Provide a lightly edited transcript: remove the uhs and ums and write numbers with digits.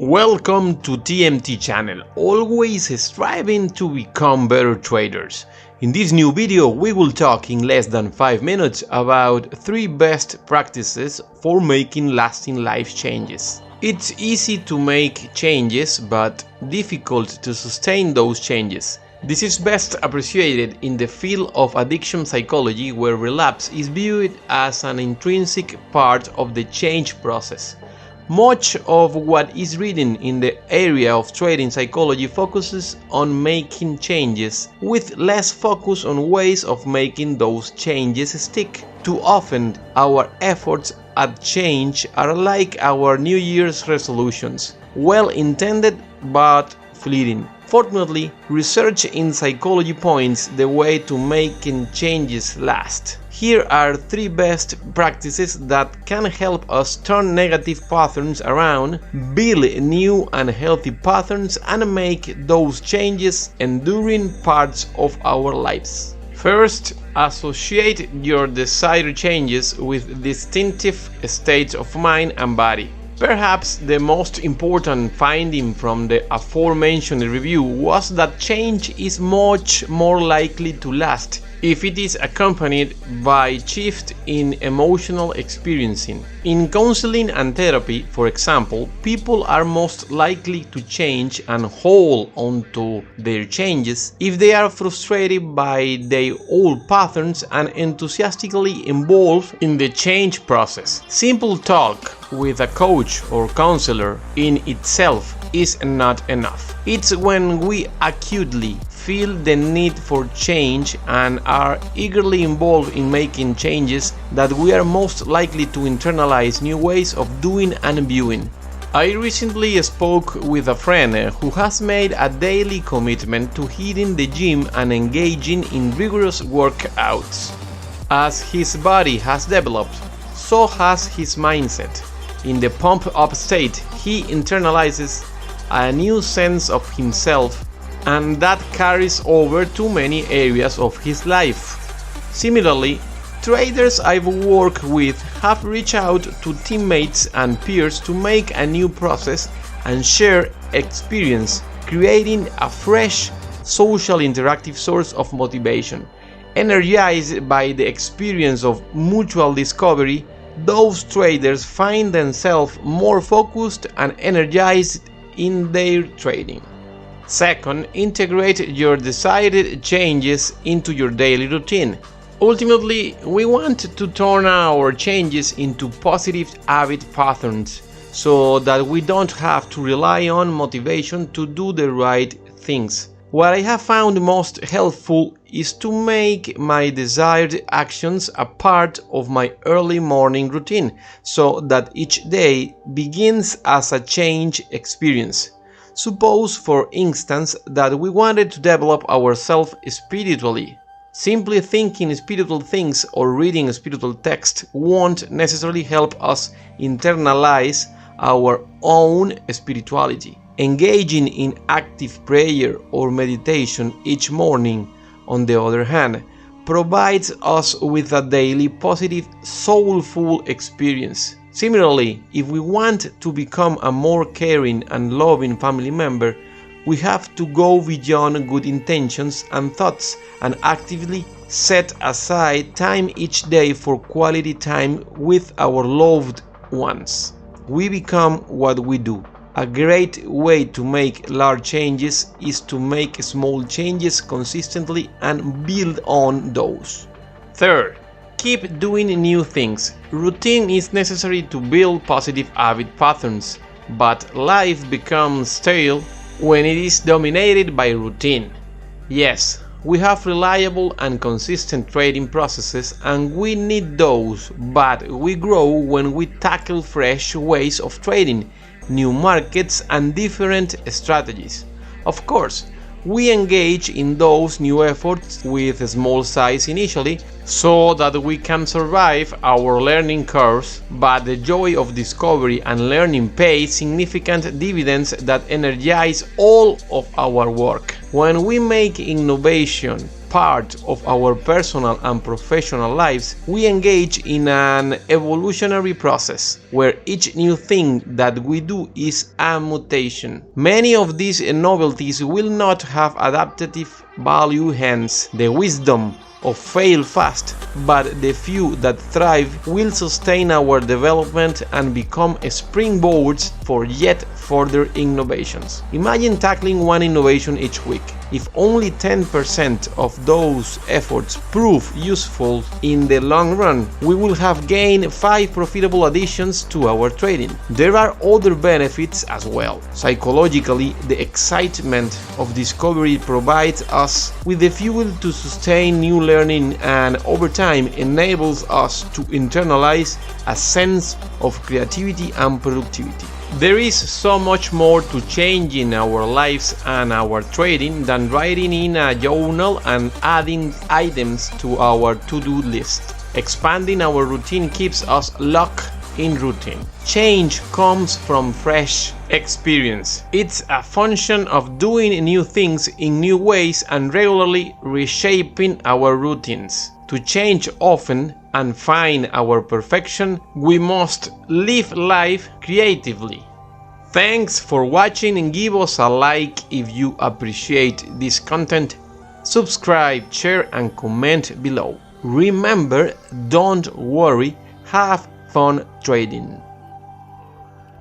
Welcome to TMT channel, always striving to become better traders. In this new video we will talk in less than 5 minutes about 3 best practices for making lasting life changes. It's easy to make changes but difficult to sustain those changes. This is best appreciated in the field of addiction psychology, where relapse is viewed as an intrinsic part of the change process. Much of what is written in the area of trading psychology focuses on making changes, with less focus on ways of making those changes stick. Too often, our efforts at change are like our New Year's resolutions, well-intended but fleeting. Fortunately, research in psychology points the way to making changes last. Here are 3 best practices that can help us turn negative patterns around, build new and healthy patterns, and make those changes enduring parts of our lives. First, associate your desired changes with distinctive states of mind and body. Perhaps the most important finding from the aforementioned review was that change is much more likely to last if it is accompanied by shift in emotional experiencing. In counseling and therapy, for example, people are most likely to change and hold on to their changes if they are frustrated by their old patterns and enthusiastically involved in the change process. Simple talk with a coach or counselor in itself is not enough. It's when we acutely feel the need for change and are eagerly involved in making changes that we are most likely to internalize new ways of doing and viewing. I recently spoke with a friend who has made a daily commitment to hitting the gym and engaging in rigorous workouts. As his body has developed, so has his mindset. In the pump-up state, he internalizes a new sense of himself, and that carries over to many areas of his life. Similarly, traders I've worked with have reached out to teammates and peers to make a new process and share experience, creating a fresh, social interactive source of motivation. Energized by the experience of mutual discovery, those traders find themselves more focused and energized in their trading. Second, integrate your desired changes into your daily routine. Ultimately, we want to turn our changes into positive habit patterns so that we don't have to rely on motivation to do the right things. What I have found most helpful is to make my desired actions a part of my early morning routine, so that each day begins as a change experience. Suppose, for instance, that we wanted to develop ourselves spiritually. Simply thinking spiritual things or reading spiritual text won't necessarily help us internalize our own spirituality. Engaging in active prayer or meditation each morning, on the other hand, provides us with a daily positive, soulful experience. Similarly, if we want to become a more caring and loving family member, we have to go beyond good intentions and thoughts and actively set aside time each day for quality time with our loved ones. We become what we do. A great way to make large changes is to make small changes consistently and build on those. Third, keep doing new things. Routine is necessary to build positive habit patterns, but life becomes stale when it is dominated by routine. Yes, we have reliable and consistent trading processes and we need those, but we grow when we tackle fresh ways of trading, new markets and different strategies. Of course, we engage in those new efforts with a small size initially so that we can survive our learning curves, but the joy of discovery and learning pays significant dividends that energize all of our work. When we make innovation part of our personal and professional lives, we engage in an evolutionary process where each new thing that we do is a mutation. Many of these novelties will not have adaptive value, hence the wisdom of fail fast, but the few that thrive will sustain our development and become springboards for yet further innovations. Imagine tackling one innovation each week. If only 10% of those efforts prove useful in the long run, we will have gained 5 profitable additions to our trading. There are other benefits as well. Psychologically, the excitement of discovery provides us with the fuel to sustain new learning, and over time enables us to internalize a sense of creativity and productivity. There is so much more to change in our lives and our trading than writing in a journal and adding items to our to-do list. Expanding our routine keeps us locked in routine. Change comes from fresh experience. It's a function of doing new things in new ways and regularly reshaping our routines. To change often and find our perfection, we must live life creatively. Thanks for watching, and give us a like if you appreciate this content. Subscribe, share and comment below. Remember, don't worry, have fun trading.